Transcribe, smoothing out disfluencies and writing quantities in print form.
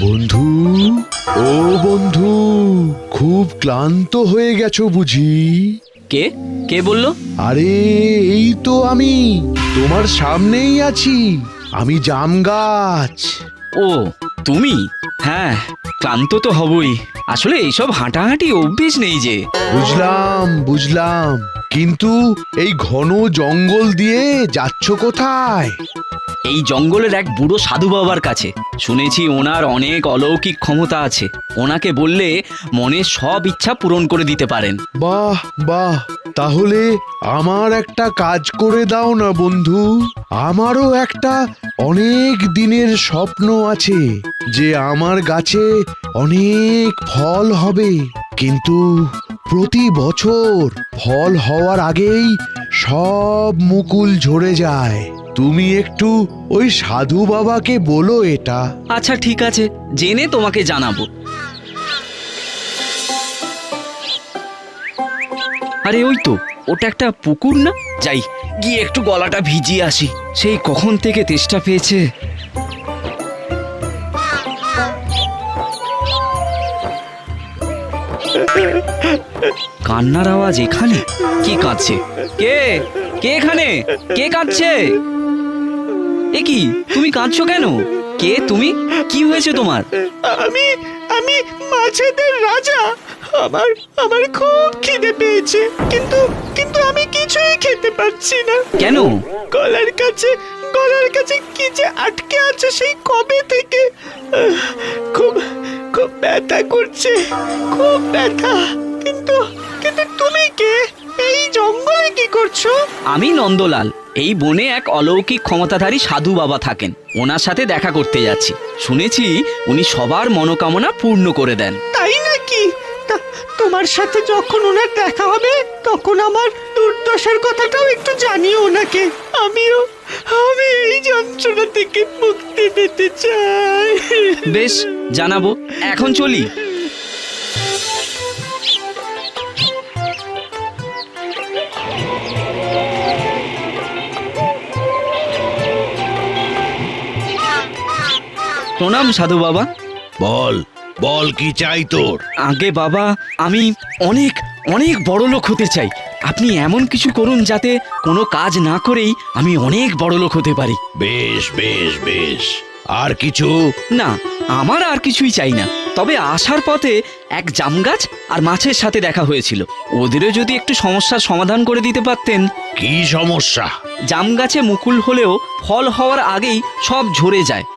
বন্ধু, ও বন্ধু, খুব ক্লান্ত হয়ে গেছো বুঝি? কে কে বললো? আরে এই তো আমি, তোমার সামনেই আছি। আমি জাম গাছ। ও তুমি? হ্যাঁ, ক্লান্ত তো হবই। আসলে এইসব হাঁটাহাঁটি অভ্যেস নেই যে। বুঝলাম বুঝলাম, কিন্তু এই ঘন জঙ্গল দিয়ে যাচ্ছ কোথায়? এই জঙ্গলের এক বুড়ো সাধু বাবার কাছে। শুনেছি ওনার অনেক অলৌকিক ক্ষমতা আছে। ওনাকে বললে মনের সব ইচ্ছা পূরণ করে দিতে পারেন। বাহ বাহ, তাহলে আমার একটা কাজ করে দাও না বন্ধু। আমারও একটা অনেক দিনের স্বপ্ন আছে যে আমার গাছে অনেক ফল হবে, কিন্তু প্রতি বছর ফল হওয়ার আগেই সব মুকুল ঝরে যায়। তুমি একটু ওই সাধু বাবাকে বলো এটা। আচ্ছা ঠিক আছে, জেনে তোমাকে জানাবো। আরে ওই তো, ওটা একটা পুকুর না? যাই, গিয়ে একটু গলাটা ভিজিয়ে আসি। সেই কখন থেকে তেষ্টা পেয়েছে। কান্নার আওয়াজ এখানে? কে কাঁদছে? কে কে এখানে? কে কাঁদছে? এ কি, তুমি কাঁদছো কেন? কে তুমি? কি হয়েছে তোমার? আমি আমি মাছেদের রাজা। আমার আমার খুব খিদে পেয়েছে, কিন্তু কিন্তু আমি কিছুই খেতে পারছি না। কেন? গলার কাছে কি যে আটকে আছে সেই কবে থেকে। খুব খুব ব্যথা করছে, খুব ব্যথা। কিন্তু কিন্তু তুমি কে? এই জঙ্গলে কি করছো? আমি নন্দলাল। এই বনে এক অলৌকিক ক্ষমতাধারী সাধু বাবা থাকেন। ওনার সাথে দেখা করতে যাচ্ছি। শুনেছি উনি সবার মনোকামনা পূর্ণ করে দেন। তাই নাকি? তোমার সাথে যখন ওনার দেখা হবে তখন আমার দুর্দশার কথাটাও একটু জানিও ওনাকে। আমি এই যন্ত্রণা থেকে মুক্তি পেতে চাই। বেশ, জানাবো। এখন চলি। প্রণাম সাধু বাবা। বল বল, কি চাই তোর? আগে বাবা, আমি অনেক অনেক বড় লোক হতে চাই। আপনি এমন কিছু করুন যাতে কোনো কাজ না করেই আমি অনেক বড় লোক হতে পারি। বেশ বেশ বেশ, আর কিছু? না, আমার আর কিছুই চাই না। তবে আসার পথে এক জাম গাছ আর মাছের সাথে দেখা হয়েছিল। ওদেরও যদি একটু সমস্যার সমাধান করে দিতে পারতেন। কি সমস্যা? জাম গাছে মুকুল হলেও ফল হওয়ার আগেই সব ঝরে যায়।